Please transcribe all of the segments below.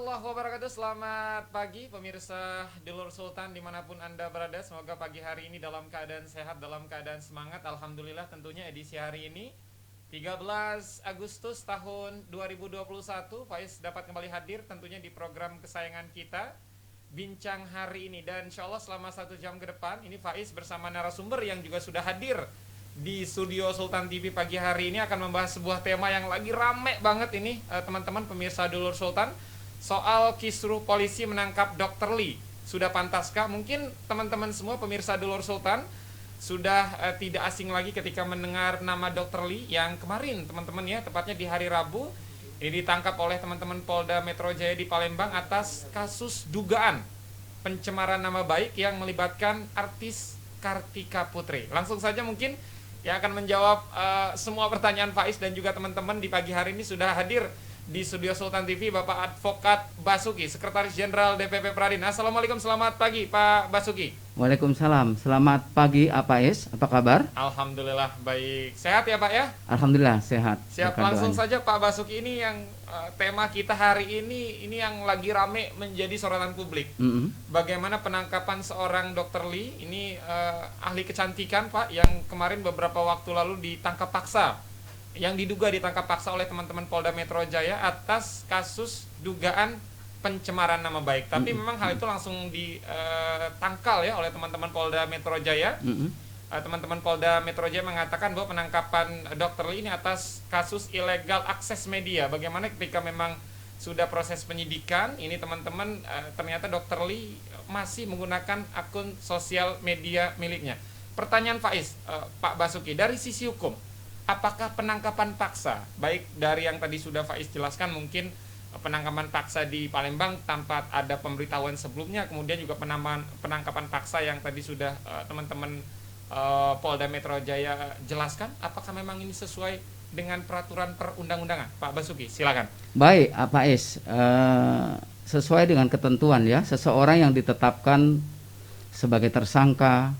warahmatullahi wabarakatuh. Selamat pagi pemirsa Dulur Sultan dimanapun Anda berada. Semoga pagi hari ini dalam keadaan sehat, dalam keadaan semangat. Alhamdulillah tentunya edisi hari ini 13 Agustus tahun 2021 Faiz dapat kembali hadir tentunya di program kesayangan kita Bincang Hari ini. Dan insya Allah selama 1 jam ke depan ini Faiz bersama narasumber yang juga sudah hadir di studio Sultan TV pagi hari ini akan membahas sebuah tema yang lagi rame banget ini teman-teman pemirsa Dulur Sultan, soal kisruh polisi menangkap Dr. Lee. Sudah pantaskah? Mungkin teman-teman semua pemirsa Dulur Sultan sudah tidak asing lagi ketika mendengar nama Dr. Lee yang kemarin teman-teman ya, tepatnya di hari Rabu ini ditangkap oleh teman-teman Polda Metro Jaya di Palembang atas kasus dugaan pencemaran nama baik yang melibatkan artis Kartika Putri. Langsung saja mungkin yang akan menjawab semua pertanyaan Faiz dan juga teman-teman di pagi hari ini sudah hadir di studio Sultan TV Bapak Advokat Basuki, Sekretaris Jenderal DPP Pradin. Assalamualaikum, selamat pagi Pak Basuki. Waalaikumsalam, selamat pagi Faiz, apa kabar? Alhamdulillah baik, sehat ya Pak ya? Alhamdulillah sehat. Siap, langsung saja Pak Basuki, ini yang tema kita hari ini yang lagi rame menjadi sorotan publik. Bagaimana penangkapan seorang Dr. Lee, ini ahli kecantikan Pak, yang kemarin beberapa waktu lalu ditangkap paksa, yang diduga ditangkap paksa oleh teman-teman Polda Metro Jaya atas kasus dugaan pencemaran nama baik. Tapi memang hal itu langsung ditangkal ya oleh teman-teman Polda Metro Jaya. Teman-teman Polda Metro Jaya mengatakan bahwa penangkapan Dr. Lee ini atas kasus ilegal akses media. Bagaimana ketika memang sudah proses penyidikan, ini teman-teman ternyata Dr. Lee masih menggunakan akun sosial media miliknya. Pertanyaan Faiz, Pak Basuki, dari sisi hukum, apakah penangkapan paksa, baik dari yang tadi sudah Faiz jelaskan, mungkin penangkapan paksa di Palembang tanpa ada pemberitahuan sebelumnya, kemudian juga penangkapan paksa yang tadi sudah teman-teman Polda Metro Jaya jelaskan, apakah memang ini sesuai dengan peraturan perundang-undangan? Pak Basuki, silakan. Baik, Faiz, sesuai dengan ketentuan ya, seseorang yang ditetapkan sebagai tersangka,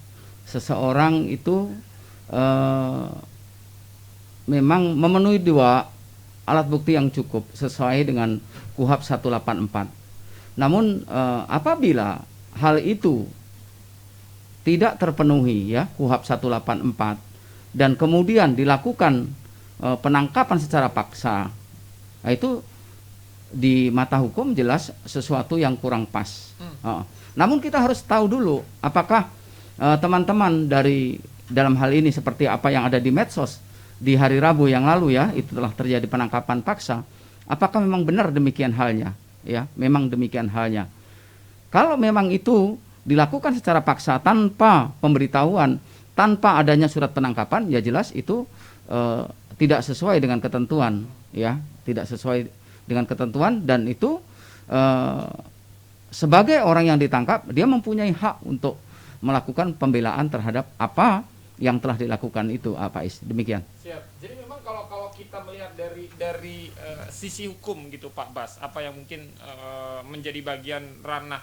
seseorang itu memang memenuhi 2 alat bukti yang cukup sesuai dengan KUHP 184. Namun apabila hal itu tidak terpenuhi ya KUHP 184 dan kemudian dilakukan penangkapan secara paksa, itu di mata hukum jelas sesuatu yang kurang pas. Namun kita harus tahu dulu apakah teman-teman dari dalam hal ini seperti apa yang ada di medsos di hari Rabu yang lalu ya, itu telah terjadi penangkapan paksa. Apakah memang benar demikian halnya? Ya, memang demikian halnya. Kalau memang itu dilakukan secara paksa tanpa pemberitahuan, tanpa adanya surat penangkapan, ya jelas itu tidak sesuai dengan ketentuan, ya, tidak sesuai dengan ketentuan, dan itu sebagai orang yang ditangkap, dia mempunyai hak untuk melakukan pembelaan terhadap apa yang telah dilakukan itu, Faiz. Demikian. Siap. Jadi memang kalau kita melihat dari sisi hukum gitu Pak Bas, apa yang mungkin menjadi bagian ranah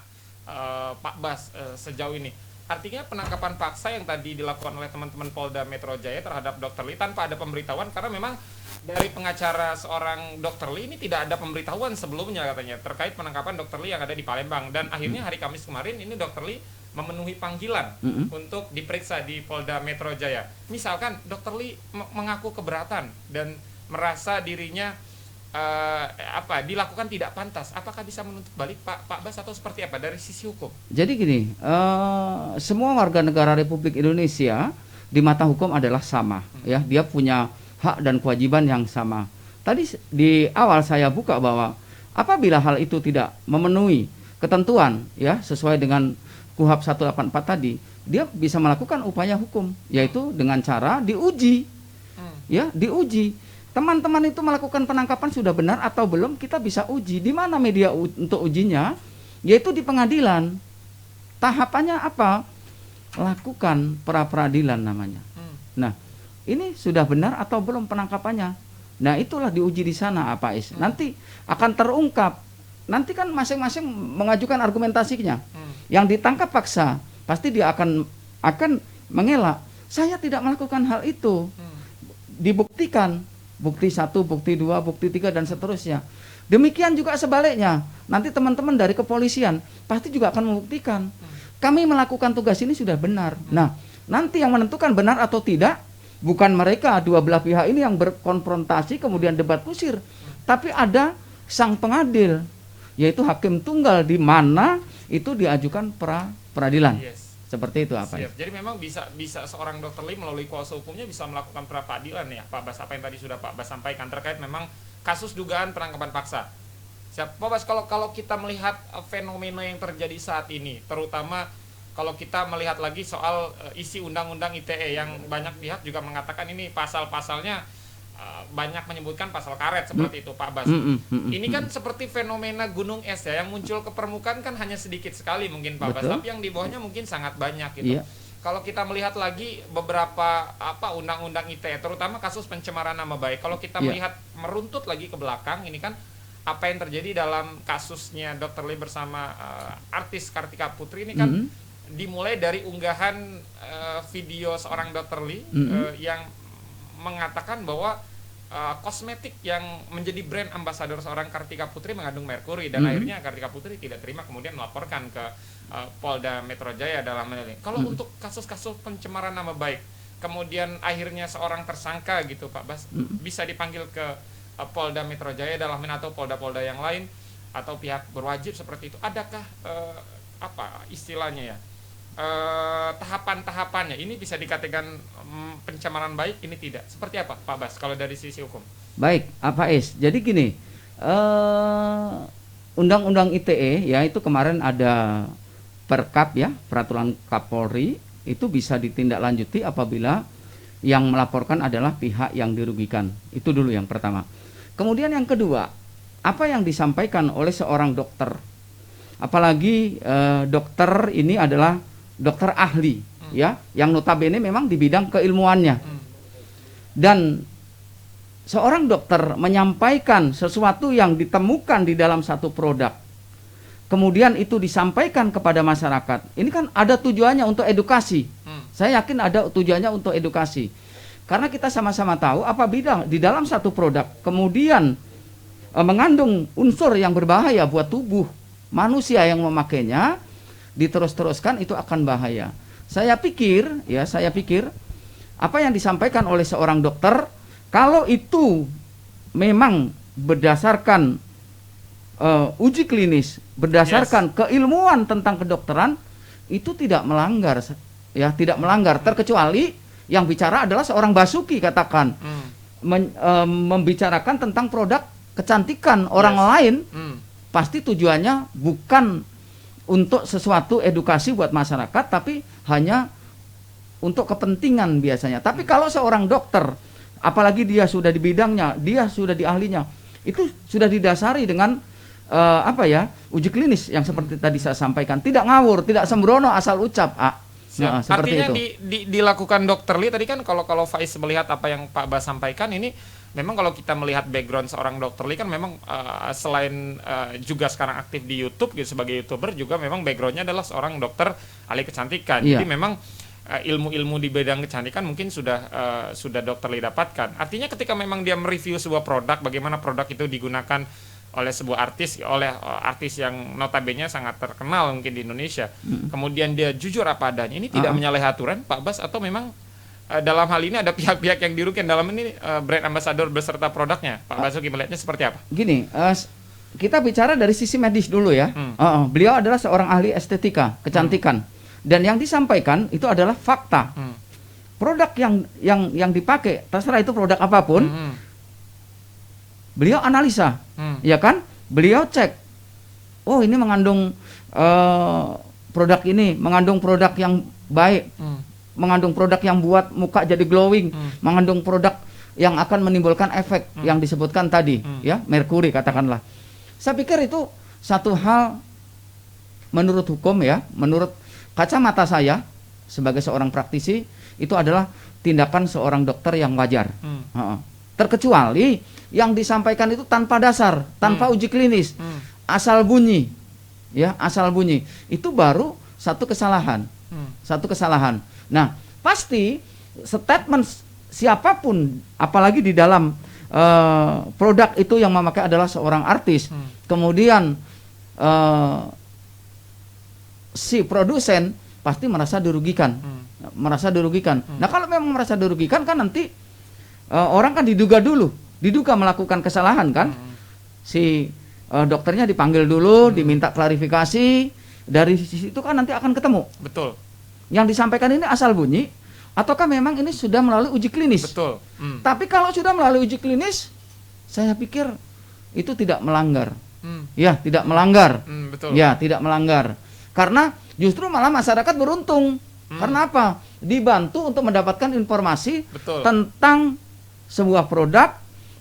Pak Bas sejauh ini, artinya penangkapan paksa yang tadi dilakukan oleh teman-teman Polda Metro Jaya terhadap Dr. Lee tanpa ada pemberitahuan, karena memang dari pengacara seorang Dr. Lee ini tidak ada pemberitahuan sebelumnya katanya terkait penangkapan Dr. Lee yang ada di Palembang, dan akhirnya hari Kamis kemarin ini Dr. Lee memenuhi panggilan untuk diperiksa di Polda Metro Jaya. Misalkan Dr. Lee mengaku keberatan dan merasa dirinya dilakukan tidak pantas, apakah bisa menuntut balik Pak Bas atau seperti apa dari sisi hukum? Jadi gini, semua warga negara Republik Indonesia di mata hukum adalah sama, ya, dia punya hak dan kewajiban yang sama. Tadi di awal saya buka bahwa apabila hal itu tidak memenuhi ketentuan ya sesuai dengan KUHP 184 tadi, dia bisa melakukan upaya hukum, yaitu dengan cara diuji. Ya, diuji. Teman-teman itu melakukan penangkapan sudah benar atau belum, kita bisa uji. Di mana media untuk ujinya? Yaitu di pengadilan. Tahapannya apa? Lakukan pra-peradilan namanya. Nah, ini sudah benar atau belum penangkapannya? Nah, itulah diuji di sana, Faiz. Nanti akan terungkap. Nanti kan masing-masing mengajukan argumentasinya. Yang ditangkap paksa pasti dia akan mengelak. Saya tidak melakukan hal itu. Dibuktikan, bukti 1, bukti 2, bukti 3 dan seterusnya. Demikian juga sebaliknya. Nanti teman-teman dari kepolisian pasti juga akan membuktikan kami melakukan tugas ini sudah benar. Nah, nanti yang menentukan benar atau tidak bukan mereka dua belah pihak ini yang berkonfrontasi kemudian debat kusir, tapi ada sang pengadil, yaitu hakim tunggal di mana itu diajukan peradilan. Yes. Seperti itu apa ya? Siap. Jadi memang bisa seorang dokter Lee melalui kuasa hukumnya bisa melakukan pra peradilan ya, Pak Bas, apa yang tadi sudah Pak Bas sampaikan terkait memang kasus dugaan penangkapan paksa. Siap, Pak Bas, kalau kita melihat fenomena yang terjadi saat ini, terutama kalau kita melihat lagi soal isi undang-undang ITE yang banyak pihak juga mengatakan ini pasal-pasalnya banyak menyebutkan pasal karet seperti itu, Pak Bas. Ini kan seperti fenomena gunung es ya, yang muncul ke permukaan kan hanya sedikit sekali mungkin, Pak Bas, tapi yang di bawahnya mungkin sangat banyak gitu. Kalau kita melihat lagi beberapa undang-undang ITE, terutama kasus pencemaran nama baik, kalau kita melihat meruntut lagi ke belakang, ini kan apa yang terjadi dalam kasusnya Dr. Lee bersama artis Kartika Putri ini kan dimulai dari unggahan video seorang Dr. Lee yang mengatakan bahwa kosmetik yang menjadi brand ambasador seorang Kartika Putri mengandung merkuri, dan akhirnya Kartika Putri tidak terima kemudian melaporkan ke Polda Metro Jaya dalam hal ini. Kalau untuk kasus-kasus pencemaran nama baik kemudian akhirnya seorang tersangka gitu, Pak Bas, bisa dipanggil ke Polda Metro Jaya dalam atau polda-polda yang lain atau pihak berwajib seperti itu, adakah istilahnya ya, tahapan-tahapannya ini bisa dikatakan pencemaran baik, ini tidak, seperti apa Pak Bas kalau dari sisi hukum? Baik, Pak Is, jadi gini, undang-undang ITE ya itu kemarin ada Perkap ya, peraturan Kapolri, itu bisa ditindaklanjuti apabila yang melaporkan adalah pihak yang dirugikan. Itu dulu yang pertama. Kemudian yang kedua, apa yang disampaikan oleh seorang dokter, apalagi dokter ini adalah dokter ahli ya, yang notabene memang di bidang keilmuannya, dan seorang dokter menyampaikan sesuatu yang ditemukan di dalam satu produk, kemudian itu disampaikan kepada masyarakat, ini kan ada tujuannya untuk edukasi. Saya yakin ada tujuannya untuk edukasi. Karena kita sama-sama tahu apabila di dalam satu produk kemudian mengandung unsur yang berbahaya buat tubuh manusia yang memakainya, diterus-teruskan itu akan bahaya. Saya pikir apa yang disampaikan oleh seorang dokter, kalau itu memang berdasarkan uji klinis, berdasarkan keilmuan tentang kedokteran, itu tidak melanggar. Ya, tidak melanggar, terkecuali yang bicara adalah seorang Basuki katakan membicarakan tentang produk kecantikan orang lain, pasti tujuannya bukan untuk sesuatu edukasi buat masyarakat, tapi hanya untuk kepentingan biasanya. Tapi kalau seorang dokter, apalagi dia sudah di bidangnya, dia sudah di ahlinya, itu sudah didasari dengan uji klinis yang seperti tadi saya sampaikan, tidak ngawur, tidak sembrono asal ucap. Nah, artinya itu. dilakukan dokter Lee tadi kan, kalau Faiz melihat apa yang Pak Bas sampaikan ini, memang kalau kita melihat background seorang dokter Lee kan memang selain juga sekarang aktif di YouTube gitu sebagai YouTuber, juga memang backgroundnya adalah seorang dokter ahli kecantikan. Jadi memang ilmu-ilmu di bidang kecantikan mungkin sudah dokter Lee dapatkan. Artinya ketika memang dia mereview sebuah produk, bagaimana produk itu digunakan oleh sebuah artis yang notabene sangat terkenal mungkin di Indonesia, kemudian dia jujur apa adanya, ini tidak menyalahi aturan Pak Bas, atau memang dalam hal ini ada pihak-pihak yang dirugikan dalam ini brand ambassador beserta produknya, Pak Basuki melihatnya seperti apa? Gini, kita bicara dari sisi medis dulu ya. Beliau adalah seorang ahli estetika kecantikan, dan yang disampaikan itu adalah fakta. Produk yang dipakai, terserah itu produk apapun, beliau analisa, ya kan? Beliau cek, oh ini mengandung produk ini, mengandung produk yang baik, mengandung produk yang buat muka jadi glowing, mengandung produk yang akan menimbulkan efek yang disebutkan tadi, ya, merkuri katakanlah. Saya pikir itu satu hal menurut hukum ya, menurut kacamata saya sebagai seorang praktisi, itu adalah tindakan seorang dokter yang wajar. Terkecuali yang disampaikan itu tanpa dasar, tanpa uji klinis, asal bunyi, ya, asal bunyi, itu baru satu kesalahan, satu kesalahan. Nah, pasti statement siapapun, apalagi di dalam produk itu yang memakai adalah seorang artis, kemudian si produsen pasti merasa dirugikan, Nah kalau memang merasa dirugikan kan nanti orang kan diduga melakukan kesalahan kan, si dokternya dipanggil dulu, diminta klarifikasi, dari situ kan nanti akan ketemu. Betul. Yang disampaikan ini asal bunyi, ataukah memang ini sudah melalui uji klinis? Betul. Tapi kalau sudah melalui uji klinis, saya pikir itu tidak melanggar. Ya, tidak melanggar. Betul. Ya, tidak melanggar. Karena justru malah masyarakat beruntung. Karena apa? Dibantu untuk mendapatkan informasi tentang sebuah produk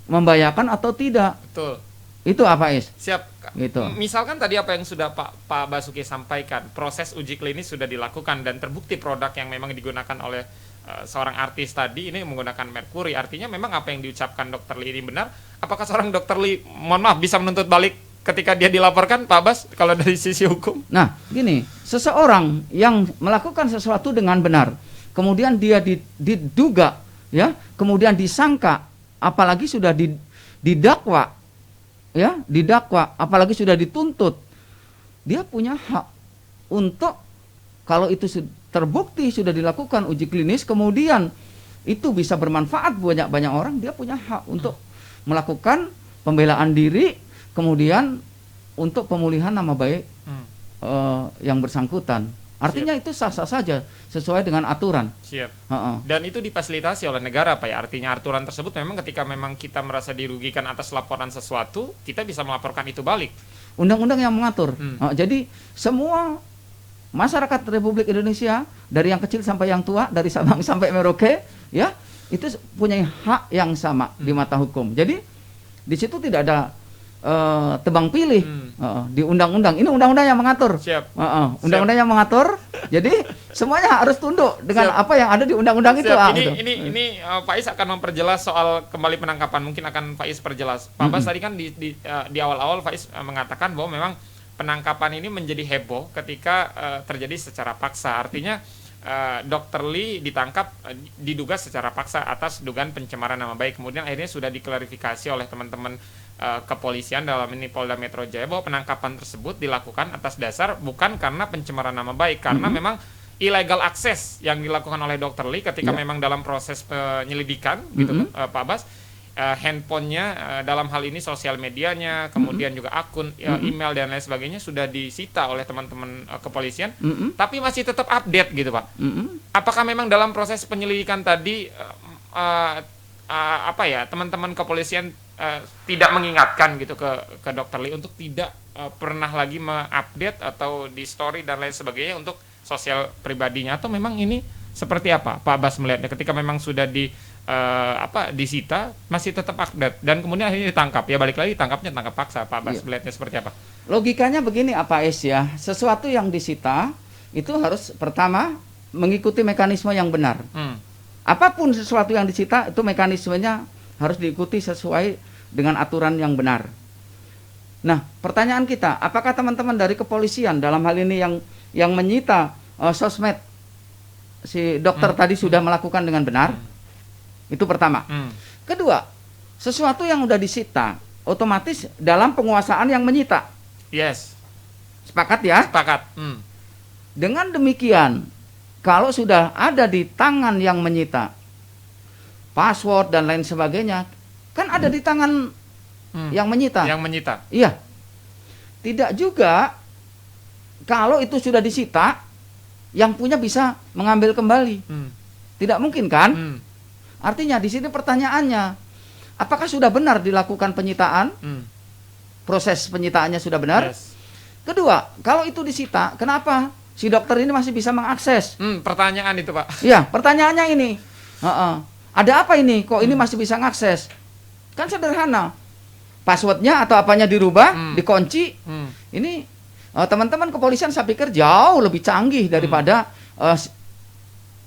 membahayakan atau tidak. Betul. Itu apa, Is? Siap. Gitu. Misalkan tadi apa yang sudah Pak Basuki sampaikan, proses uji klinis sudah dilakukan dan terbukti produk yang memang digunakan oleh seorang artis tadi ini menggunakan merkuri. Artinya memang apa yang diucapkan Dr. Lee ini benar. Apakah seorang Dr. Lee, mohon maaf, bisa menuntut balik ketika dia dilaporkan, Pak Bas, kalau dari sisi hukum? Nah, gini, seseorang yang melakukan sesuatu dengan benar, kemudian dia diduga, ya, kemudian disangka, apalagi sudah didakwa, ya, apalagi sudah dituntut, dia punya hak untuk, kalau itu terbukti sudah dilakukan uji klinis, kemudian itu bisa bermanfaat banyak orang, dia punya hak untuk melakukan pembelaan diri, kemudian untuk pemulihan nama baik yang bersangkutan. Artinya itu sah-sah saja sesuai dengan aturan. Siap. Dan itu difasilitasi oleh negara, Pak ya. Artinya aturan tersebut memang ketika memang kita merasa dirugikan atas laporan sesuatu, kita bisa melaporkan itu balik. Undang-undang yang mengatur. Jadi semua masyarakat Republik Indonesia, dari yang kecil sampai yang tua, dari Sabang sampai Merauke, ya, itu punya hak yang sama di mata hukum. Jadi di situ tidak ada tebang pilih di undang-undang. Ini undang-undang yang mengatur. Siap. Undang-undang yang mengatur. Jadi semuanya harus tunduk dengan apa yang ada di undang-undang itu. Ini Pak Is akan memperjelas soal kembali penangkapan. Mungkin akan Pak Is perjelas. Pak Bas tadi kan di awal-awal Pak Is mengatakan bahwa memang penangkapan ini menjadi heboh ketika terjadi secara paksa. Artinya Dr. Lee ditangkap diduga secara paksa atas dugaan pencemaran nama baik. Kemudian akhirnya sudah diklarifikasi oleh teman-teman kepolisian dalam ini Polda Metro Jaya bahwa penangkapan tersebut dilakukan atas dasar bukan karena pencemaran nama baik, karena memang illegal access yang dilakukan oleh Dr. Lee ketika memang dalam proses penyelidikan gitu Pak Bas, handphonenya dalam hal ini sosial medianya, kemudian juga akun email dan lain sebagainya sudah disita oleh teman-teman kepolisian, tapi masih tetap update gitu Pak. Apakah memang dalam proses penyelidikan tadi teman-teman kepolisian tidak mengingatkan gitu ke Dr. Lee untuk tidak pernah lagi mengupdate atau di story dan lain sebagainya untuk sosial pribadinya, atau memang ini seperti apa Pak Bas melihatnya ketika memang sudah disita masih tetap update dan kemudian akhirnya ditangkap, ya balik lagi tangkap paksa. Pak Bas melihatnya seperti apa? Logikanya begini apa ya, sesuatu yang disita itu harus pertama mengikuti mekanisme yang benar. Apapun sesuatu yang disita itu mekanismenya harus diikuti sesuai dengan aturan yang benar. Nah, pertanyaan kita, apakah teman-teman dari kepolisian dalam hal ini yang menyita sosmed si dokter tadi sudah melakukan dengan benar? Itu pertama. Kedua, sesuatu yang sudah disita otomatis dalam penguasaan yang menyita. Yes. Sepakat ya? Sepakat. Dengan demikian, kalau sudah ada di tangan yang menyita password dan lain sebagainya, kan ada di tangan yang menyita. Yang menyita. Iya. Tidak juga kalau itu sudah disita, yang punya bisa mengambil kembali. Tidak mungkin kan? Artinya di sini pertanyaannya, apakah sudah benar dilakukan penyitaan? Proses penyitaannya sudah benar? Yes. Kedua, kalau itu disita, kenapa si dokter ini masih bisa mengakses? Pertanyaan itu Pak. Iya, pertanyaannya ini. Ada apa ini? Kok ini masih bisa mengakses? Kan sederhana. Passwordnya atau apanya dirubah, dikunci. Ini teman-teman kepolisian saya pikir jauh lebih canggih daripada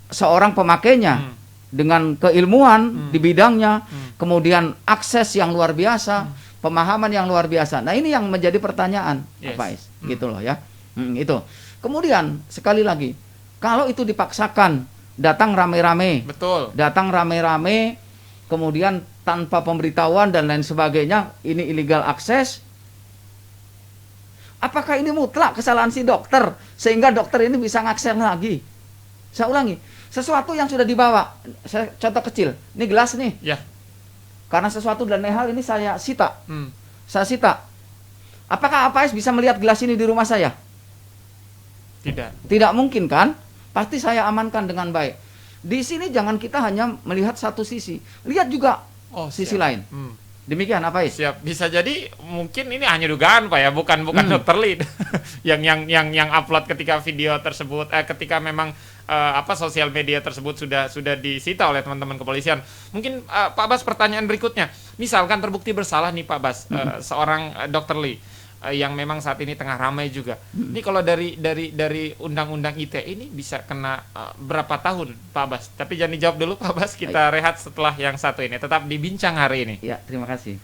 seorang pemakainya dengan keilmuan di bidangnya, kemudian akses yang luar biasa, pemahaman yang luar biasa. Nah ini yang menjadi pertanyaan, Pak Is, gitu loh ya. Itu. Kemudian sekali lagi, kalau itu dipaksakan, datang rame-rame, betul, datang rame-rame, kemudian tanpa pemberitahuan dan lain sebagainya, ini illegal akses. Apakah ini mutlak kesalahan si dokter sehingga dokter ini bisa ngakses lagi? Saya ulangi, sesuatu yang sudah dibawa, saya contoh kecil, ini gelas nih, Ya. karena sesuatu dan lain hal ini saya sita, Hmm. saya sita. Apakah APS bisa melihat gelas ini di rumah saya? Tidak. Tidak mungkin kan? Pasti saya amankan dengan baik. Di sini jangan kita hanya melihat satu sisi, lihat juga sisi siap. lain. Hmm. Demikian APS. Siap. Bisa jadi mungkin ini hanya dugaan Pak ya, bukan Dr. Lee yang upload ketika video tersebut ketika memang sosial media tersebut sudah disita oleh teman-teman kepolisian. Mungkin Pak Bas, pertanyaan berikutnya. Misalkan terbukti bersalah nih Pak Bas, seorang Dr. Lee yang memang saat ini tengah ramai juga. Ini kalau dari undang-undang ITE ini bisa kena berapa tahun Pak Bas? Tapi jangan dijawab dulu Pak Bas, kita rehat setelah yang satu ini. Tetap dibincang hari ini. Ya, terima kasih.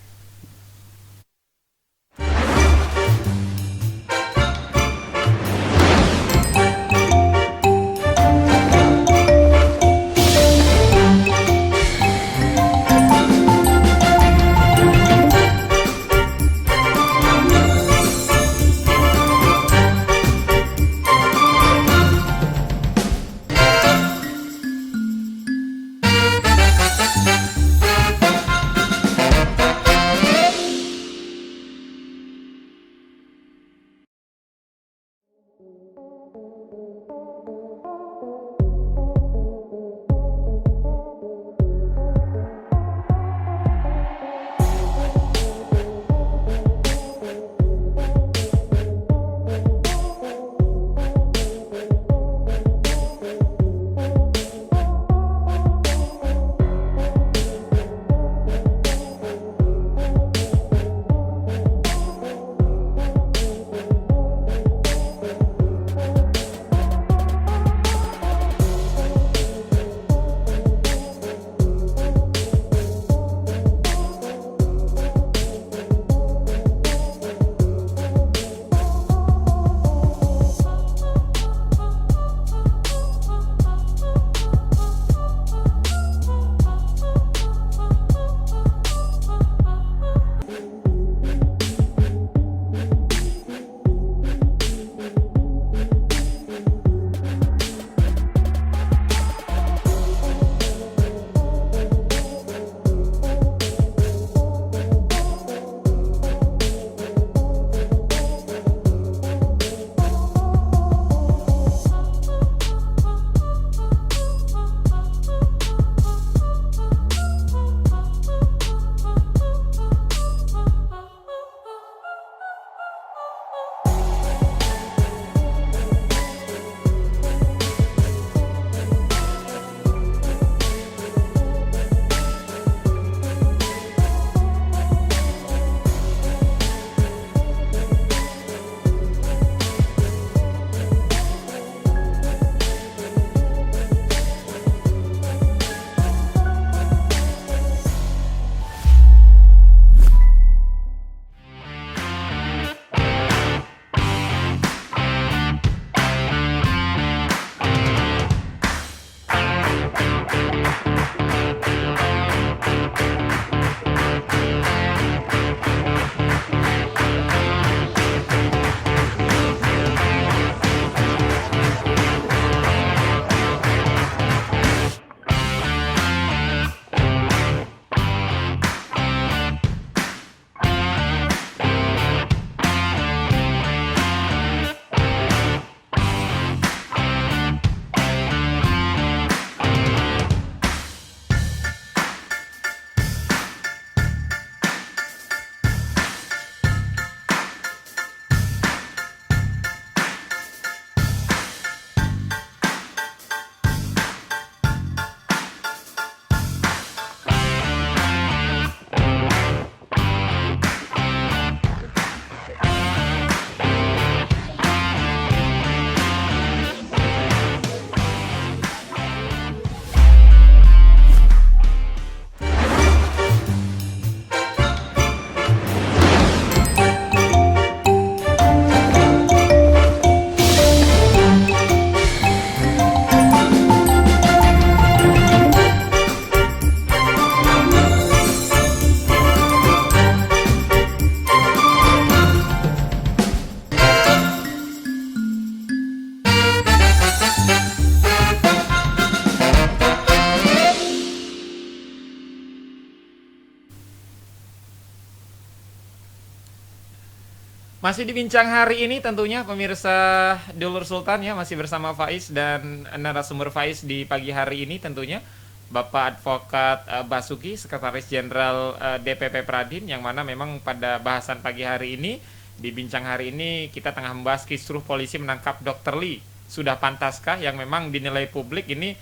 Masih dibincang hari ini tentunya pemirsa Dulur Sultan ya, masih bersama Faiz dan narasumber Faiz di pagi hari ini tentunya Bapak Advokat Basuki, Sekretaris Jenderal DPP Pradin, yang mana memang pada bahasan pagi hari ini, di bincang hari ini kita tengah membahas kisruh polisi menangkap Dr. Lee. Sudah pantaskah, yang memang dinilai publik ini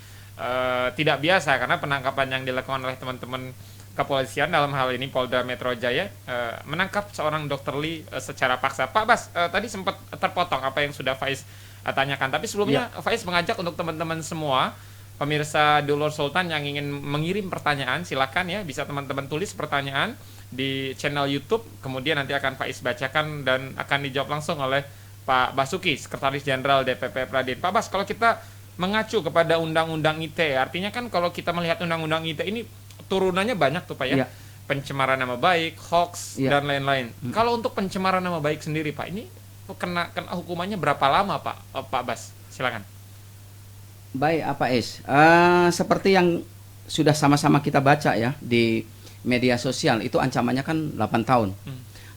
tidak biasa karena penangkapan yang dilakukan oleh teman-teman kepolisian, dalam hal ini Polda Metro Jaya, menangkap seorang Dr. Lee secara paksa. Pak Bas, tadi sempat terpotong apa yang sudah Faiz tanyakan, tapi sebelumnya Faiz mengajak untuk teman-teman semua pemirsa Dulur Sultan yang ingin mengirim pertanyaan, silakan ya, bisa teman-teman tulis pertanyaan di channel YouTube, kemudian nanti akan Faiz bacakan dan akan dijawab langsung oleh Pak Basuki, Sekretaris Jenderal DPP Pradin. Pak Bas, kalau kita mengacu kepada Undang-Undang ITE, artinya kan kalau kita melihat Undang-Undang ITE ini turunannya banyak tuh Pak ya, pencemaran nama baik, hoax, dan lain-lain. Kalau untuk pencemaran nama baik sendiri Pak, ini kena hukumannya berapa lama Pak Bas? Silakan. Baik, Pak Es. Seperti yang sudah sama-sama kita baca ya di media sosial, itu ancamannya kan 8 tahun.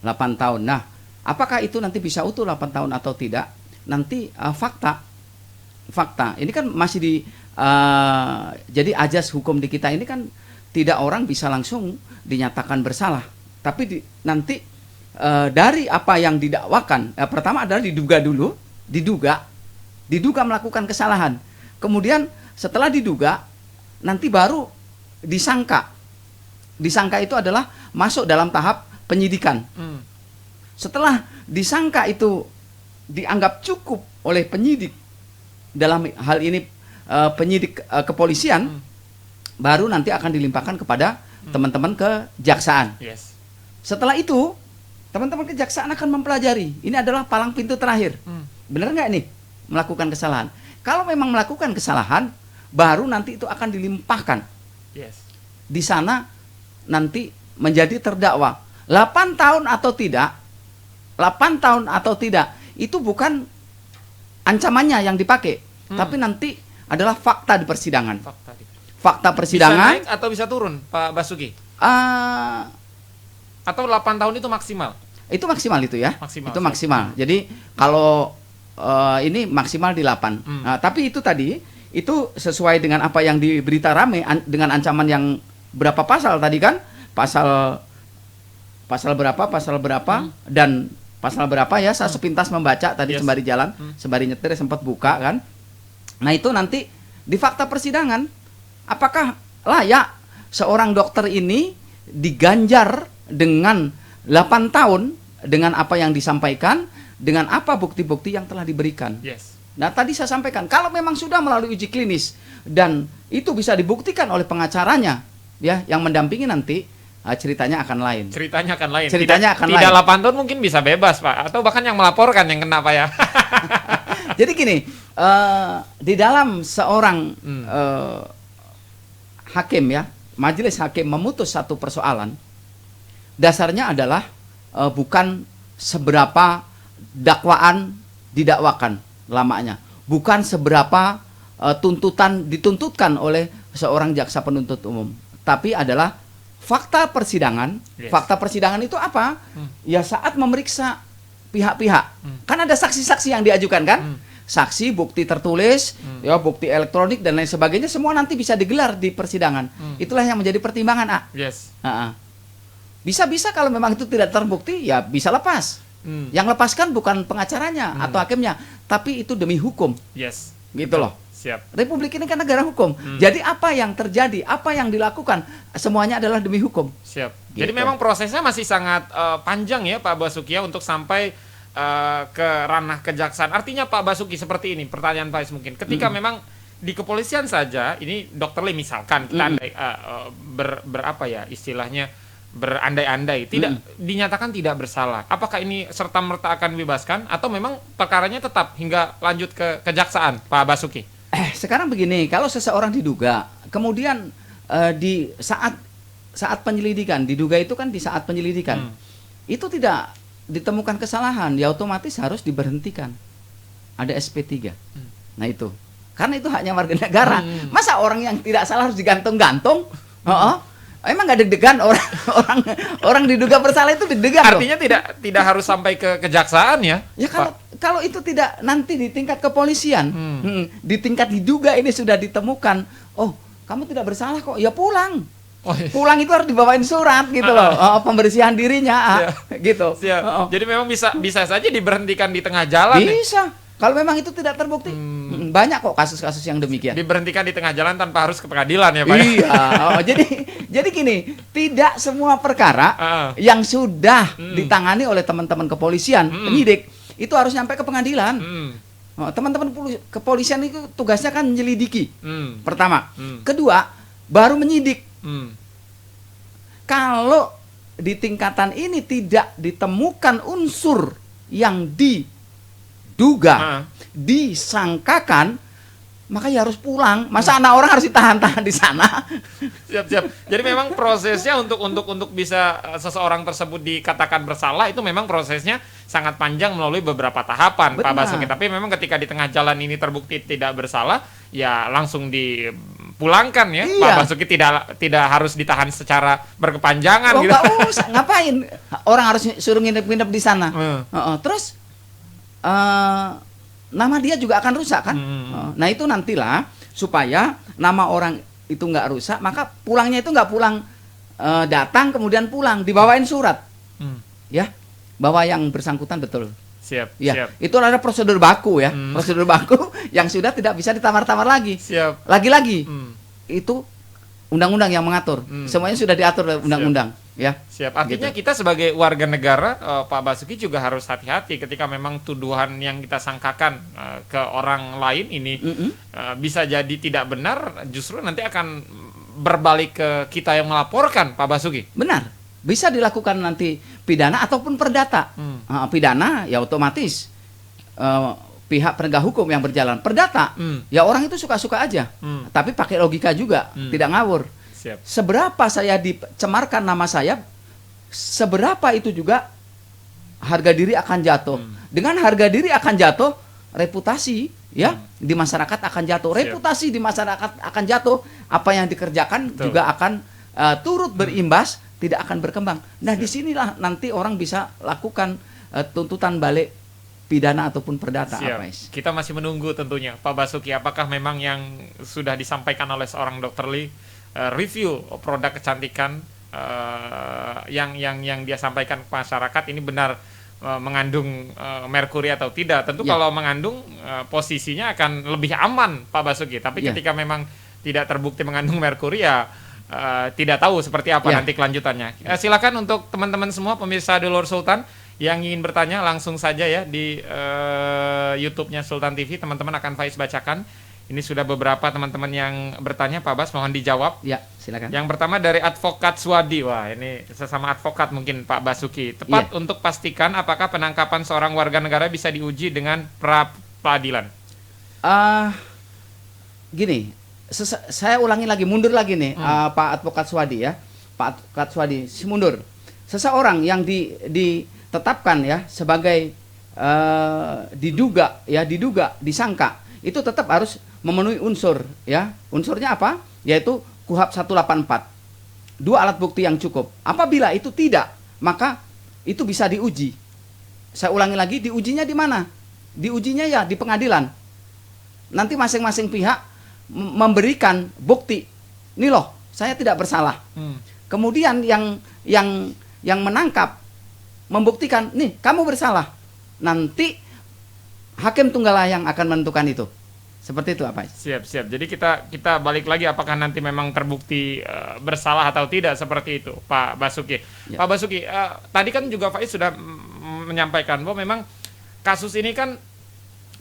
8 tahun. Nah, apakah itu nanti bisa utuh 8 tahun atau tidak? Nanti fakta. Ini kan masih jadi ajas hukum di kita ini kan tidak orang bisa langsung dinyatakan bersalah. Tapi nanti dari apa yang didakwakan, pertama adalah diduga dulu, diduga melakukan kesalahan. Kemudian setelah diduga, nanti baru disangka. Disangka itu adalah masuk dalam tahap penyidikan. Setelah disangka itu dianggap cukup oleh penyidik, dalam hal ini penyidik kepolisian, baru nanti akan dilimpahkan kepada teman-teman kejaksaan. Setelah itu, teman-teman kejaksaan akan mempelajari. Ini adalah palang pintu terakhir. Benar nggak ini melakukan kesalahan? Kalau memang melakukan kesalahan, baru nanti itu akan dilimpahkan. Di sana nanti menjadi terdakwa. 8 tahun atau tidak, 8 tahun atau tidak, itu bukan ancamannya yang dipakai, tapi nanti adalah fakta di persidangan. Fakta persidangan. Bisa naik atau bisa turun, Pak Basuki? Atau 8 tahun itu maksimal? Itu maksimal itu ya. Maksimal, itu maksimal. Jadi kalau ini maksimal di 8. Nah, tapi itu tadi itu sesuai dengan apa yang di berita rame dengan ancaman yang berapa pasal tadi kan? Pasal berapa dan pasal berapa ya? Saya sepintas membaca tadi sembari jalan, sembari nyetir sempat buka kan. Nah, itu nanti di fakta persidangan, apakah layak seorang dokter ini diganjar dengan 8 tahun dengan apa yang disampaikan, dengan apa bukti-bukti yang telah diberikan. Nah, tadi saya sampaikan, kalau memang sudah melalui uji klinis dan itu bisa dibuktikan oleh pengacaranya, ya, yang mendampingi nanti, ceritanya akan lain. Tidak 8 tahun mungkin bisa bebas Pak, atau bahkan yang melaporkan yang kena Pak ya. Jadi gini, di dalam seorang hakim ya, majelis hakim memutus satu persoalan, dasarnya adalah bukan seberapa dakwaan didakwakan lamanya, bukan seberapa tuntutan dituntutkan oleh seorang jaksa penuntut umum, tapi adalah fakta persidangan. Fakta persidangan itu apa? Ya saat memeriksa pihak-pihak, kan ada saksi-saksi yang diajukan kan? Saksi, bukti tertulis, ya bukti elektronik dan lain sebagainya, semua nanti bisa digelar di persidangan. Itulah yang menjadi pertimbangan. Bisa-bisa kalau memang itu tidak terbukti, ya bisa lepas. Yang lepaskan bukan pengacaranya atau hakimnya, tapi itu demi hukum. Gitu loh. Siap. Republik ini kan negara hukum. Jadi apa yang terjadi, apa yang dilakukan, semuanya adalah demi hukum. Siap. Gitu. Jadi memang prosesnya masih sangat panjang ya Pak Basuki ya, untuk sampai ke ranah kejaksaan. Artinya Pak Basuki seperti ini, pertanyaan Faiz mungkin. Ketika memang di kepolisian saja, ini Dr. Lee misalkan, kita berapa ya istilahnya, berandai-andai, tidak dinyatakan tidak bersalah. Apakah ini serta-merta akan dibebaskan atau memang perkaranya tetap hingga lanjut ke kejaksaan, Pak Basuki? Sekarang begini, kalau seseorang diduga, kemudian di saat penyelidikan, diduga itu kan di saat penyelidikan, itu tidak ditemukan kesalahan, ya otomatis harus diberhentikan. Ada SP3. Nah itu, karena itu haknya warga negara. Masa orang yang tidak salah harus digantung-gantung? Emang nggak deg-degan orang orang orang diduga bersalah itu deg-degan loh. Artinya tidak harus sampai ke kejaksaan ya? Ya kalau itu tidak nanti di tingkat kepolisian, di tingkat diduga ini sudah ditemukan, oh kamu tidak bersalah kok, ya pulang. Oh, iya. Pulang itu harus dibawain surat gitu loh, pembersihan dirinya, gitu. Siap. Jadi memang bisa saja diberhentikan di tengah jalan. Bisa. Kalau memang itu tidak terbukti, banyak kok kasus-kasus yang demikian. Diberhentikan di tengah jalan tanpa harus ke pengadilan ya Pak? Iya. Jadi gini, tidak semua perkara yang sudah ditangani oleh teman-teman kepolisian, penyidik, itu harus nyampe ke pengadilan. Teman-teman kepolisian itu tugasnya kan menyelidiki. Pertama, kedua, baru menyidik. Kalau di tingkatan ini tidak ditemukan unsur yang diduga, disangkakan, maka ya harus pulang. Masa anak orang harus ditahan-tahan di sana? Siap. Jadi memang prosesnya untuk bisa seseorang tersebut dikatakan bersalah itu memang prosesnya sangat panjang melalui beberapa tahapan, Pak Basuki. Tapi memang ketika di tengah jalan ini terbukti tidak bersalah, ya langsung dipulangkan ya. Iya. Pak Basuki tidak harus ditahan secara berkepanjangan gitu. Nggak usah, ngapain? Orang harus suruh nginep-nginep di sana. Terus nama dia juga akan rusak kan? Nah itu nantilah supaya nama orang itu nggak rusak, maka pulangnya itu nggak pulang datang kemudian pulang, dibawain surat, ya bahwa yang bersangkutan betul. Siap. Itu ada prosedur baku ya, prosedur baku yang sudah tidak bisa ditawar-tawar lagi. Siap. Lagi-lagi itu undang-undang yang mengatur, semuanya sudah diatur oleh undang-undang. Ya. Siap. Artinya kita sebagai warga negara, Pak Basuki juga harus hati-hati ketika memang tuduhan yang kita sangkakan ke orang lain ini bisa jadi tidak benar, justru nanti akan berbalik ke kita yang melaporkan, Pak Basuki. Benar. Bisa dilakukan nanti pidana ataupun perdata. Pidana ya otomatis pihak penegak hukum yang berjalan. Perdata ya orang itu suka-suka aja, tapi pakai logika juga, tidak ngawur. Siap. Seberapa saya dicemarkan nama saya, seberapa itu juga harga diri akan jatuh. Dengan harga diri akan jatuh, reputasi ya di masyarakat akan jatuh. Reputasi di masyarakat akan jatuh, apa yang dikerjakan juga akan turut berimbas, tidak akan berkembang. Nah, disinilah nanti orang bisa lakukan tuntutan balik pidana ataupun perdata. Kita masih menunggu tentunya, Pak Basuki, apakah memang yang sudah disampaikan oleh seorang Dr. Lee, review produk kecantikan yang dia sampaikan ke masyarakat ini benar mengandung merkuri atau tidak. Tentu kalau mengandung posisinya akan lebih aman, Pak Basuki. Tapi ketika memang tidak terbukti mengandung merkuri ya tidak tahu seperti apa nanti kelanjutannya. Silakan untuk teman-teman semua pemirsa Delor Sultan yang ingin bertanya langsung saja ya di YouTube-nya Sultan TV. Teman-teman akan Faiz bacakan. Ini sudah beberapa teman-teman yang bertanya, Pak Bas, mohon dijawab. Ya, silakan. Yang pertama dari Advokat Swadi. Wah, ini sesama advokat mungkin, Pak Basuki. Tepat untuk pastikan apakah penangkapan seorang warga negara bisa diuji dengan pra-peradilan? Gini, saya ulangi lagi, mundur lagi nih, Pak Advokat Swadi ya. Pak Advokat Swadi, mundur. Seseorang yang ditetapkan ya sebagai diduga, disangka, itu tetap harus memenuhi unsur ya. Unsurnya apa? Yaitu KUHP 184. 2 alat bukti yang cukup. Apabila itu tidak, maka itu bisa diuji. Saya ulangi lagi, diujinya di mana? Diujinya ya di pengadilan. Nanti masing-masing pihak memberikan bukti. Ini loh, saya tidak bersalah. Kemudian yang menangkap membuktikan, nih kamu bersalah. Nanti hakim tunggal yang akan menentukan itu. Seperti itu apa? Siap. Jadi kita balik lagi apakah nanti memang terbukti bersalah atau tidak seperti itu, Pak Basuki. Ya. Pak Basuki, tadi kan juga Faiz sudah menyampaikan bahwa memang kasus ini kan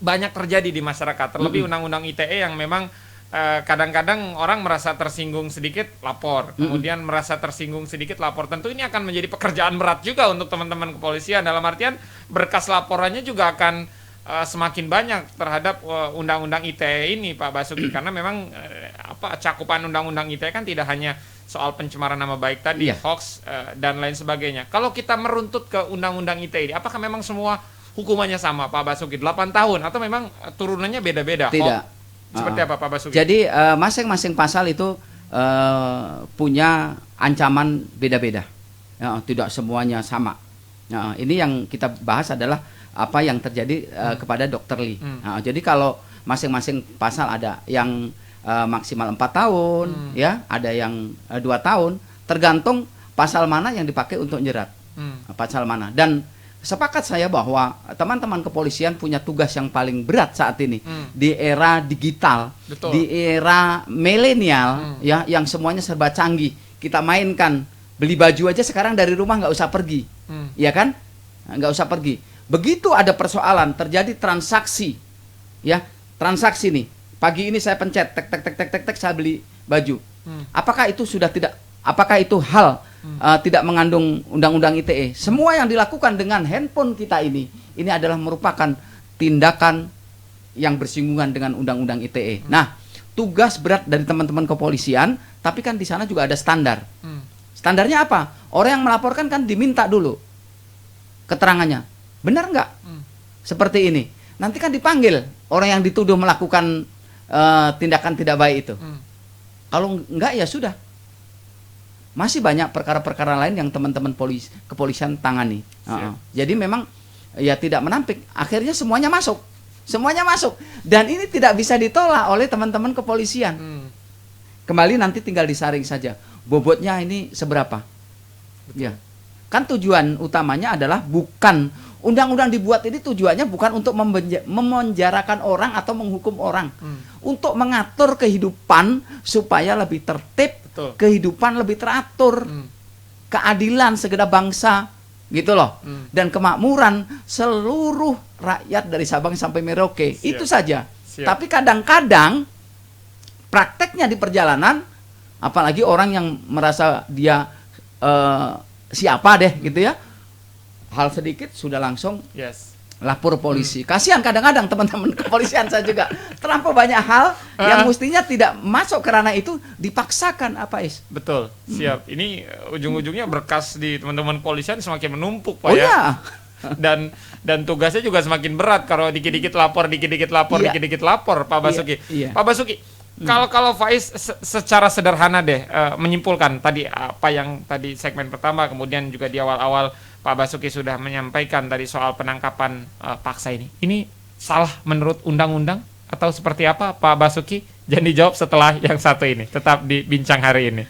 banyak terjadi di masyarakat. Terlebih undang-undang ITE yang memang kadang-kadang orang merasa tersinggung sedikit lapor, kemudian merasa tersinggung sedikit lapor. Tentu ini akan menjadi pekerjaan berat juga untuk teman-teman kepolisian. Dalam artian berkas laporannya juga akan semakin banyak terhadap undang-undang ITE ini, Pak Basuki, karena memang cakupan undang-undang ITE kan tidak hanya soal pencemaran nama baik tadi, hoax dan lain sebagainya. Kalau kita meruntut ke undang-undang ITE ini, apakah memang semua hukumannya sama, Pak Basuki, 8 tahun atau memang turunannya beda-beda? Tidak. Seperti apa, Pak Basuki? Jadi masing-masing pasal itu punya ancaman beda-beda. Ya, tidak semuanya sama. Nah, ini yang kita bahas adalah apa yang terjadi kepada Dr. Lee. Nah, jadi kalau masing-masing pasal ada yang maksimal 4 tahun, ya, ada yang 2 tahun, tergantung pasal mana yang dipakai untuk jerat. Pasal mana. Dan sepakat saya bahwa teman-teman kepolisian punya tugas yang paling berat saat ini di era digital, Betul. di era milenial, ya, yang semuanya serba canggih. Kita mainkan, beli baju aja sekarang dari rumah nggak usah pergi, ya kan? Nggak usah pergi. Begitu ada persoalan, terjadi transaksi, ya, transaksi nih. Pagi ini saya pencet, tek, saya beli baju. Apakah itu sudah tidak? Apakah itu hal tidak mengandung undang-undang ITE? Semua yang dilakukan dengan handphone kita ini adalah merupakan tindakan yang bersinggungan dengan undang-undang ITE. Nah, tugas berat dari teman-teman kepolisian, tapi kan di sana juga ada standar. Standarnya apa? Orang yang melaporkan kan diminta dulu keterangannya. Benar nggak? Seperti ini. Nanti kan dipanggil orang yang dituduh melakukan tindakan tidak baik itu. Kalau enggak ya sudah. Masih banyak perkara-perkara lain yang teman-teman kepolisian tangani. Jadi memang ya tidak menampik. Akhirnya semuanya masuk. Semuanya masuk. Dan ini tidak bisa ditolak oleh teman-teman kepolisian. Kembali nanti tinggal disaring saja. Bobotnya ini seberapa? Ya. Kan tujuan utamanya adalah bukan undang-undang dibuat ini tujuannya bukan untuk memenjarakan orang atau menghukum orang. Untuk mengatur kehidupan supaya lebih tertib, Betul. kehidupan lebih teratur, keadilan segenap bangsa, gitu loh. Dan kemakmuran seluruh rakyat dari Sabang sampai Merauke. Siap. Itu saja. Siap. Tapi kadang-kadang prakteknya di perjalanan, apalagi orang yang merasa dia siapa deh gitu ya, hal sedikit sudah langsung Yes. lapor polisi. Kasihan kadang-kadang teman-teman kepolisian saya juga terlampau banyak hal yang mestinya tidak masuk ke ranah itu dipaksakan, apa Is? Betul, siap. Ini ujung-ujungnya berkas di teman-teman kepolisian semakin menumpuk, Pak, Oh ya. ya. Dan tugasnya juga semakin berat kalau dikit-dikit lapor, Iya. dikit-dikit lapor, Pak Basuki. Iya. Pak Basuki, kalau Faiz secara sederhana deh menyimpulkan tadi apa yang tadi segmen pertama, kemudian juga di awal-awal Pak Basuki sudah menyampaikan tadi soal penangkapan paksa ini. Ini salah menurut undang-undang atau seperti apa, Pak Basuki? Jangan dijawab setelah yang satu ini. Tetap di Bincang Hari Ini.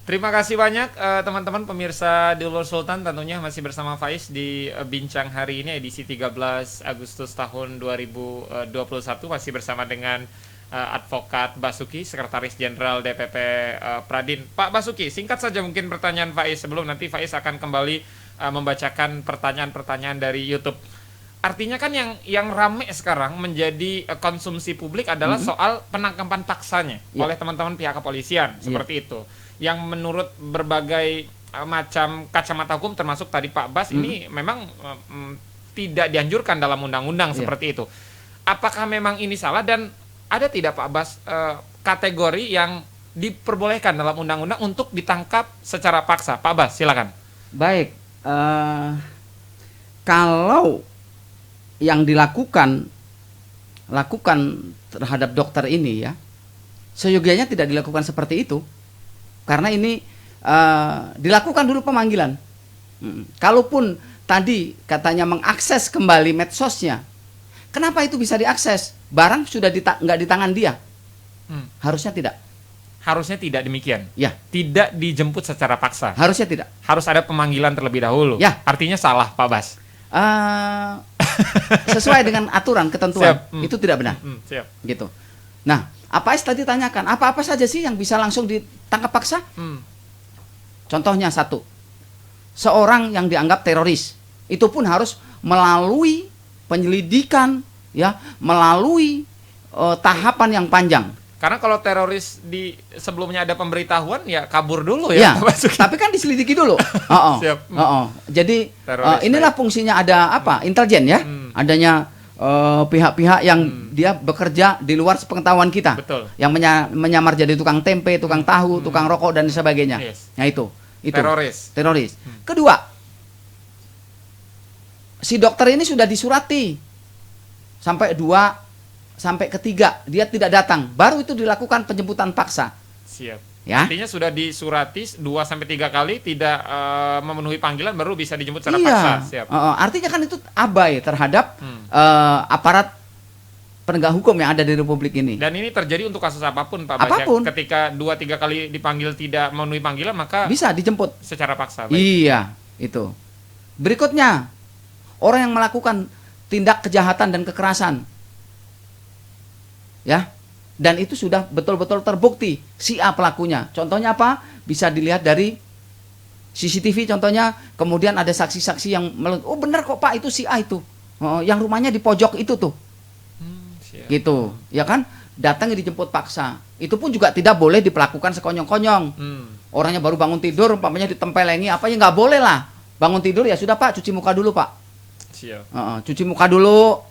Terima kasih banyak teman-teman pemirsa Dulur Sultan, tentunya masih bersama Faiz di Bincang hari ini edisi 13 Agustus tahun 2021, masih bersama dengan Advokat Basuki, Sekretaris Jenderal DPP Pradin. Pak Basuki, singkat saja mungkin pertanyaan Faiz sebelum nanti Faiz akan kembali membacakan pertanyaan-pertanyaan dari YouTube. Artinya kan yang rame sekarang menjadi konsumsi publik adalah soal penangkapan paksanya oleh teman-teman pihak kepolisian, seperti itu. Yang menurut berbagai macam kacamata hukum termasuk tadi Pak Bas ini memang tidak dianjurkan dalam undang-undang seperti itu. Apakah memang ini salah dan ada tidak Pak Bas kategori yang diperbolehkan dalam undang-undang untuk ditangkap secara paksa? Pak Bas, silakan. Baik, kalau yang dilakukan terhadap dokter ini ya, seyogianya tidak dilakukan seperti itu. Karena ini dilakukan dulu pemanggilan. Kalaupun tadi katanya mengakses kembali medsosnya, kenapa itu bisa diakses? Barang sudah nggak di tangan dia. Harusnya tidak. Harusnya tidak demikian. Ya. Tidak dijemput secara paksa. Harusnya tidak. Harus ada pemanggilan terlebih dahulu. Ya. Artinya salah, Pak Bas. Sesuai dengan aturan ketentuan itu tidak benar. Siap. Gitu. Nah, apa tadi tanyakan, apa-apa saja sih yang bisa langsung ditangkap paksa? Contohnya satu, seorang yang dianggap teroris, itu pun harus melalui penyelidikan, ya, melalui tahapan yang panjang. Karena kalau teroris di sebelumnya ada pemberitahuan, ya kabur dulu ya. Tapi kan diselidiki dulu. Siap. Jadi inilah fungsinya ada apa? Intelijen ya, adanya pihak-pihak yang dia bekerja di luar sepengetahuan kita. Betul. Yang menyamar jadi tukang tempe, tukang tahu, tukang rokok dan sebagainya. Yes. Nah itu teroris. Kedua, si dokter ini sudah disurati sampai 2 sampai ketiga dia tidak datang, baru itu dilakukan penjemputan paksa. Siap. Ya. Artinya sudah disurati 2 sampai 3 kali tidak memenuhi panggilan baru bisa dijemput secara paksa. Siap. Artinya kan itu abai terhadap aparat penegak hukum yang ada di Republik ini. Dan ini terjadi untuk kasus apapun Pak Bas. Apapun. Ketika 2-3 kali dipanggil tidak memenuhi panggilan maka bisa dijemput secara paksa. Iya, itu. Berikutnya, orang yang melakukan tindak kejahatan dan kekerasan. Ya. Dan itu sudah betul-betul terbukti si A pelakunya. Contohnya apa? Bisa dilihat dari CCTV contohnya. Kemudian ada saksi-saksi yang oh benar kok Pak itu si A itu. Yang rumahnya di pojok itu tuh. Gitu. Ya kan? Datang dijemput paksa. Itu pun juga tidak boleh diperlakukan sekonyong-konyong. Orangnya baru bangun tidur, umpamanya ditempelengi apa ya nggak boleh lah. Bangun tidur ya sudah Pak, cuci muka dulu Pak. Siap. Cuci muka dulu.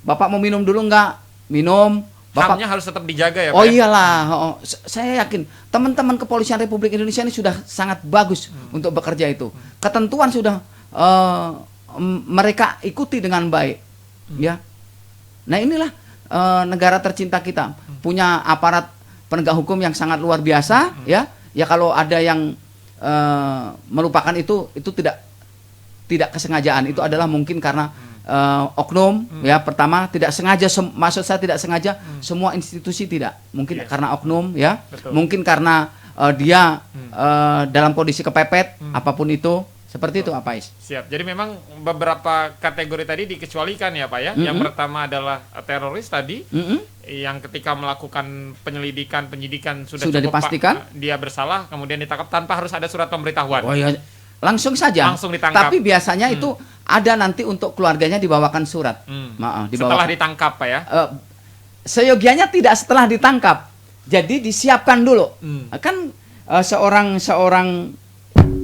Bapak mau minum dulu nggak? Minum. Hamnya harus tetap dijaga ya Pak. Oh iyalah, saya yakin teman-teman kepolisian Republik Indonesia ini sudah sangat bagus untuk bekerja itu. Ketentuan sudah mereka ikuti dengan baik, ya. Nah inilah negara tercinta kita, punya aparat penegak hukum yang sangat luar biasa, ya. Ya kalau ada yang melupakan itu tidak kesengajaan, itu adalah mungkin karena oknum ya, pertama tidak sengaja, maksud saya tidak sengaja, semua institusi tidak, mungkin karena oknum ya. Betul. Mungkin karena dia dalam kondisi kepepet, apapun itu, seperti itu apa Is? Siap. Jadi memang beberapa kategori tadi dikecualikan ya Pak ya. Yang pertama adalah teroris tadi, yang ketika melakukan penyidikan sudah cukup dipastikan Pak, dia bersalah, kemudian ditangkap tanpa harus ada surat pemberitahuan. Oh iya. Langsung saja. Langsung ditangkap. Tapi biasanya itu ada nanti untuk keluarganya dibawakan surat. Setelah ditangkap Pak ya? Seyogianya tidak setelah ditangkap. Jadi disiapkan dulu. Kan seorang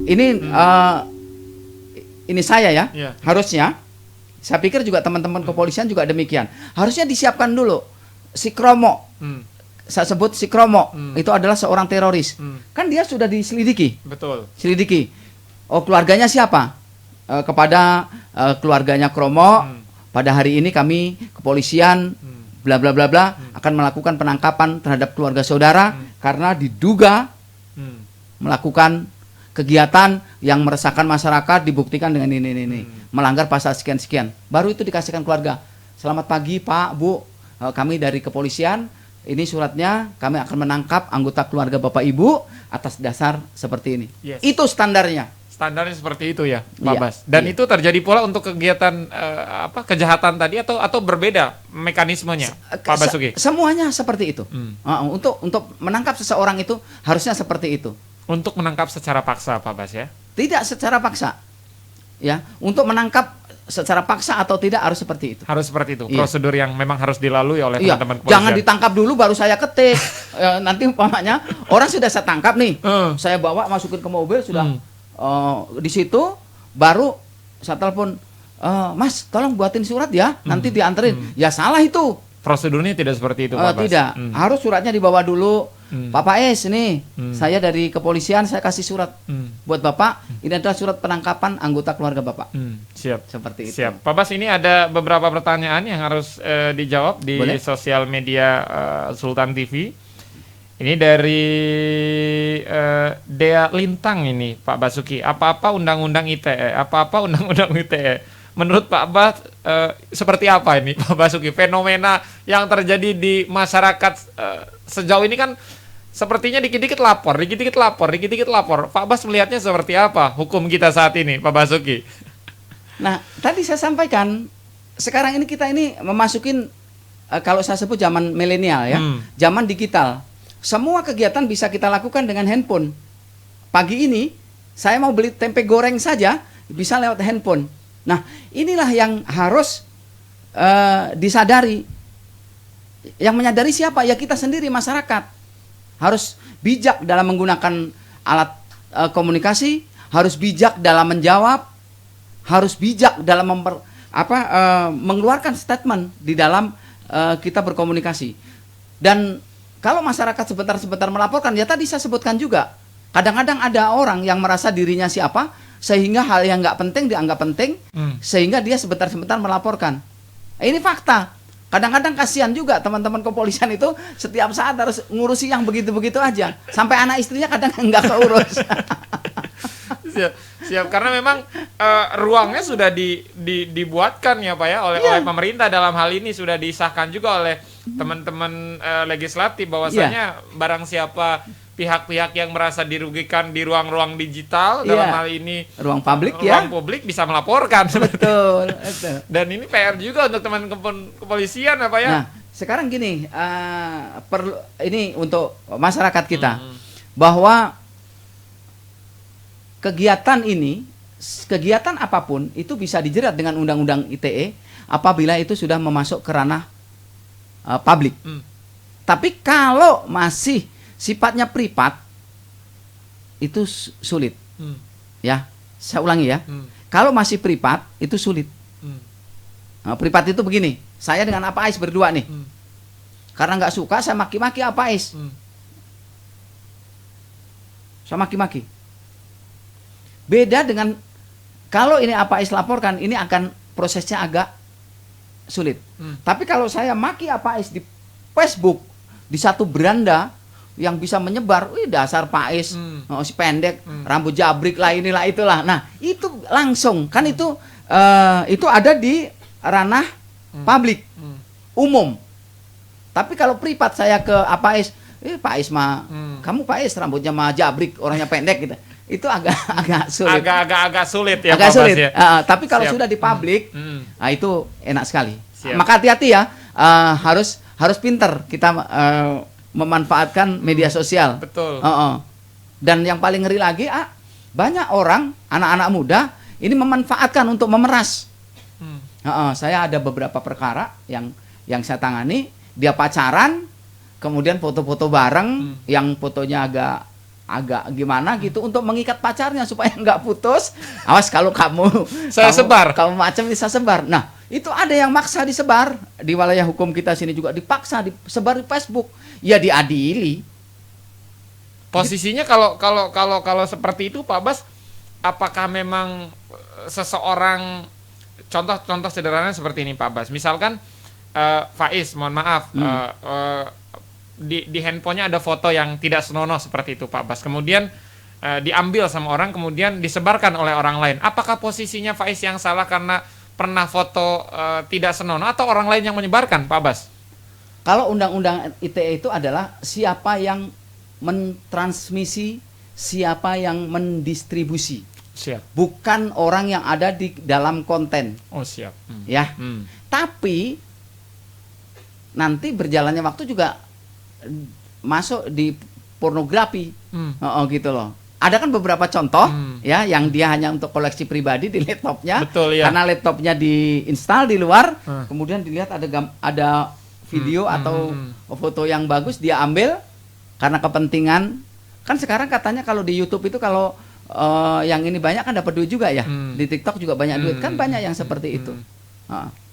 ini saya ya. Harusnya, saya pikir juga teman-teman kepolisian juga demikian. Harusnya disiapkan dulu. Si Kromo. Saya sebut si Kromo. Itu adalah seorang teroris. Kan dia sudah diselidiki. Betul. Selidiki. Oh, keluarganya siapa? Kepada keluarganya Kromo, pada hari ini kami kepolisian bla bla bla bla akan melakukan penangkapan terhadap keluarga saudara karena diduga melakukan kegiatan yang meresahkan masyarakat, dibuktikan dengan ini melanggar pasal sekian. Baru itu dikasihkan keluarga. Selamat pagi Pak, Bu, kami dari kepolisian ini suratnya kami akan menangkap anggota keluarga Bapak Ibu atas dasar seperti ini. Yes. Itu standarnya. Standarnya seperti itu ya, Pak Iya, Bas. Dan iya. itu terjadi pula untuk kegiatan kejahatan tadi atau berbeda mekanismenya, Pak Basuki? Semuanya seperti itu. Hmm. Untuk menangkap seseorang itu harusnya seperti itu. Untuk menangkap secara paksa, Pak Bas ya. Tidak secara paksa. Ya, untuk menangkap secara paksa atau tidak harus seperti itu. Harus seperti itu. Iya. Prosedur yang memang harus dilalui oleh Iya, teman-teman kepolisian. jangan ditangkap dulu baru saya ketik. Nanti umpamanya orang sudah saya tangkap nih, saya bawa masukin ke mobil sudah di situ baru saya telepon, Mas, tolong buatin surat ya, nanti dianterin. Ya salah itu. Prosedurnya tidak seperti itu, Pak Bas. Tidak, harus suratnya dibawa dulu. Pak Paes, ini saya dari kepolisian, saya kasih surat buat Bapak. Ini adalah surat penangkapan anggota keluarga Bapak. Siap. Seperti itu. Siap. Pak Bas, ini ada beberapa pertanyaan yang harus dijawab di Boleh? sosial media Sultan TV. Ini dari Dea Lintang ini, Pak Basuki. Apa-apa undang-undang ITE? Apa-apa undang-undang ITE? Menurut Pak Bas, seperti apa ini, Pak Basuki? Fenomena yang terjadi di masyarakat sejauh ini kan sepertinya dikit-dikit lapor, dikit-dikit lapor, dikit-dikit lapor. Pak Bas melihatnya seperti apa hukum kita saat ini, Pak Basuki? Nah, tadi saya sampaikan, sekarang ini kita ini memasukin, kalau saya sebut zaman milenial ya, zaman digital. Semua kegiatan bisa kita lakukan dengan handphone. Pagi ini, saya mau beli tempe goreng saja, bisa lewat handphone. Nah, inilah yang harus disadari. Yang menyadari siapa? Ya kita sendiri, masyarakat. Harus bijak dalam menggunakan alat komunikasi, harus bijak dalam menjawab, harus bijak dalam mengeluarkan statement di dalam kita berkomunikasi. Dan kalau masyarakat sebentar-sebentar melaporkan, ya tadi saya sebutkan juga, kadang-kadang ada orang yang merasa dirinya siapa, sehingga hal yang nggak penting dianggap penting, sehingga dia sebentar-sebentar melaporkan. Ini fakta. Kadang-kadang kasihan juga teman-teman kepolisian itu setiap saat harus ngurusi yang begitu-begitu aja, sampai anak istrinya kadang nggak keurus. Siap. Karena memang ruangnya sudah dibuatkan ya Pak ya oleh pemerintah, dalam hal ini sudah disahkan juga oleh teman-teman legislatif bahwasanya barang siapa pihak-pihak yang merasa dirugikan di ruang-ruang digital, dalam hal ini ruang publik ruang publik bisa melaporkan. Betul. Dan ini PR juga untuk teman kepolisian apa ya? Nah, sekarang gini, perlu ini untuk masyarakat kita bahwa kegiatan apapun itu bisa dijerat dengan undang-undang ITE apabila itu sudah memasuk ke ranah publik. Tapi kalau masih sifatnya privat itu sulit. Ya, saya ulangi ya. Kalau masih privat itu sulit. Privat itu begini, saya dengan Pak Ais berdua nih. Karena nggak suka saya maki-maki Pak Ais. Saya maki-maki. Beda dengan kalau ini Pak Ais laporkan, ini akan prosesnya agak sulit. Tapi kalau saya maki Pak Ais di Facebook, di satu beranda yang bisa menyebar, wih dasar Pak Ais, si pendek, rambut jabrik lah inilah itulah. Nah, itu langsung kan itu ada di ranah publik, umum. Tapi kalau privat saya ke Pak Ais, Pak Ais mah, kamu Pak Ais rambutnya mah jabrik, orangnya pendek gitu. Itu agak sulit. Agak sulit ya. Agak Pak sulit. Bas, ya? Tapi kalau sudah di publik, nah itu enak sekali. Siap. Maka hati-hati ya, harus pinter kita memanfaatkan media sosial. Betul. Dan yang paling ngeri lagi, banyak orang, anak-anak muda ini memanfaatkan untuk memeras. Saya ada beberapa perkara yang saya tangani, dia pacaran, kemudian foto-foto bareng, yang fotonya agak gimana gitu untuk mengikat pacarnya supaya nggak putus. Awas kalau kamu sebar, kamu macam bisa sebar. Nah, itu ada yang maksa disebar di wilayah hukum kita sini juga dipaksa disebar di Facebook. Ya diadili. Posisinya kalau seperti itu Pak Bas, apakah memang seseorang, contoh sederhana seperti ini Pak Bas, misalkan Faiz, mohon maaf, di handphonenya ada foto yang tidak senonoh seperti itu Pak Bas, kemudian diambil sama orang, kemudian disebarkan oleh orang lain. Apakah posisinya Faiz yang salah karena pernah foto tidak senonoh, atau orang lain yang menyebarkan Pak Bas? Kalau undang-undang ITE itu adalah siapa yang mentransmisi, siapa yang mendistribusi, Siap. bukan orang yang ada di dalam konten, Oh, siap. ya. Tapi nanti berjalannya waktu juga masuk di pornografi, gitu loh. Ada kan beberapa contoh, ya, yang dia hanya untuk koleksi pribadi di laptopnya, Betul, ya. karena laptopnya diinstal di luar, kemudian dilihat ada video atau foto yang bagus, dia ambil karena kepentingan. Kan sekarang katanya kalau di YouTube itu kalau yang ini banyak kan dapat duit juga ya, di TikTok juga banyak duit, kan banyak yang seperti itu.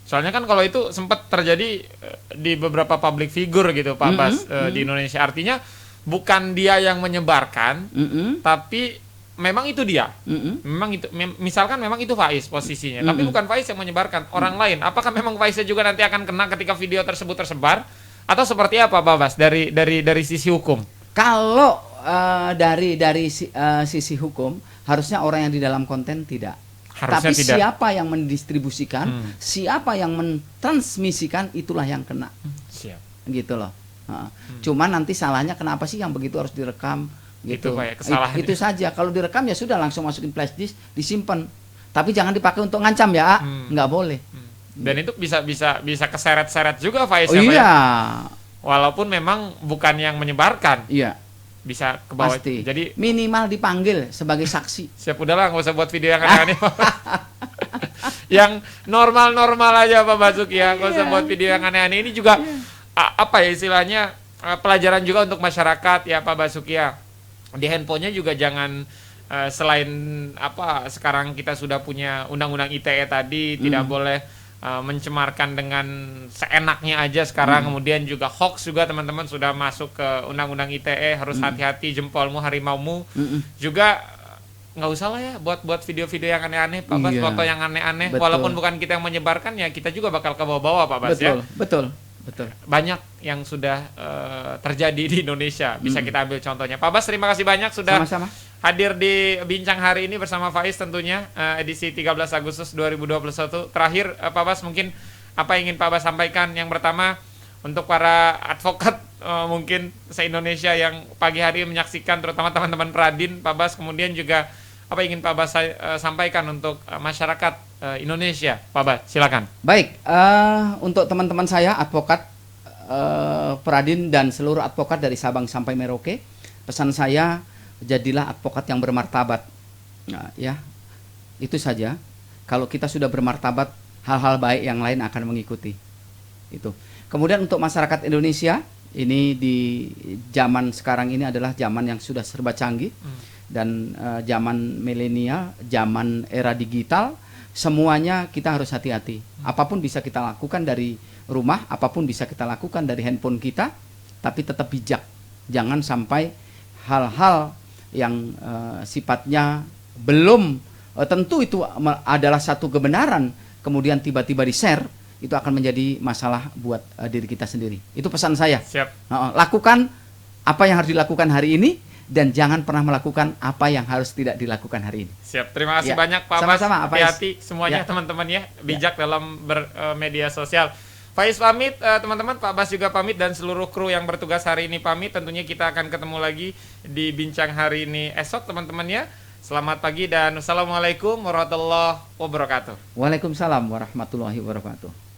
Soalnya kan kalau itu sempat terjadi di beberapa public figure gitu Pak Bas di Indonesia. Artinya bukan dia yang menyebarkan, tapi memang itu dia. Memang itu misalkan memang itu Faiz posisinya, tapi bukan Faiz yang menyebarkan, orang lain. Apakah memang Faiznya juga nanti akan kena ketika video tersebut tersebar atau seperti apa Pak Bas dari sisi hukum? Kalau dari sisi hukum harusnya orang yang di dalam konten tidak. Harusnya Tapi tidak. siapa yang mendistribusikan, siapa yang mentransmisikan, itulah yang kena. Siap. Gitu loh. Cuman nanti salahnya kenapa sih yang begitu harus direkam gitu. Itu Pak ya, kesalahannya. Itu saja. Kalau direkam ya sudah langsung masukin flash disk, disimpan. Tapi jangan dipakai untuk ngancam ya, nggak boleh. Dan itu bisa keseret-seret juga Faiz Oh ya, Pak ya? iya. Walaupun memang bukan yang menyebarkan, Iya, bisa ke bawah. pasti. Jadi minimal dipanggil sebagai saksi. siap, udahlah nggak usah buat video yang aneh-aneh. Yang normal-normal aja Pak Basuki ya, nggak usah buat video yang aneh-aneh. Ini juga apa ya istilahnya, pelajaran juga untuk masyarakat ya Pak Basuki ya. Di handphonenya juga jangan selain apa, sekarang kita sudah punya undang-undang ITE tadi, tidak boleh mencemarkan dengan seenaknya aja sekarang. Kemudian juga hoax juga teman-teman sudah masuk ke undang-undang ITE, harus hati-hati, jempolmu harimaumu. Juga nggak usah lah ya buat video-video yang aneh-aneh Pak Bas, Iya. foto yang aneh-aneh. Betul. Walaupun bukan kita yang menyebarkan ya, kita juga bakal ke bawah-bawah Pak Bas ya. Betul. Banyak yang sudah terjadi di Indonesia, bisa kita ambil contohnya. Pak Bas, terima kasih banyak sudah Sama-sama. hadir di Bincang hari ini bersama Faiz tentunya, edisi 13 Agustus 2021. Terakhir Pak Bas, mungkin apa yang ingin Pak Bas sampaikan? Yang pertama untuk para advokat mungkin se-Indonesia yang pagi hari menyaksikan, terutama teman-teman Pradin, Pak Bas, kemudian juga apa yang ingin Pak Bas sampaikan untuk masyarakat Indonesia, Pak Bas, silakan. Baik, untuk teman-teman saya advokat Pradin dan seluruh advokat dari Sabang sampai Merauke, pesan saya, jadilah advokat yang bermartabat. Nah, ya, itu saja. Kalau kita sudah bermartabat, hal-hal baik yang lain akan mengikuti. Itu. Kemudian untuk masyarakat Indonesia, ini di zaman sekarang ini adalah zaman yang sudah serba canggih, dan zaman milenial, zaman era digital, semuanya kita harus hati-hati. Apapun bisa kita lakukan dari rumah, apapun bisa kita lakukan dari handphone kita, tapi tetap bijak. Jangan sampai hal-hal yang sifatnya belum tentu itu adalah satu kebenaran, kemudian tiba-tiba di-share, itu akan menjadi masalah buat diri kita sendiri. Itu pesan saya. Siap. Lakukan apa yang harus dilakukan hari ini, dan jangan pernah melakukan apa yang harus tidak dilakukan hari ini. Siap, terima kasih Ya. banyak Pak Bas. Sama-sama, Hati-hati semuanya Ya. teman-teman ya, bijak dalam bermedia sosial. Faiz pamit, teman-teman, Pak Bas juga pamit, dan seluruh kru yang bertugas hari ini pamit. Tentunya kita akan ketemu lagi di Bincang hari ini esok teman-teman ya. Selamat pagi dan wassalamualaikum warahmatullahi wabarakatuh. Waalaikumsalam warahmatullahi wabarakatuh.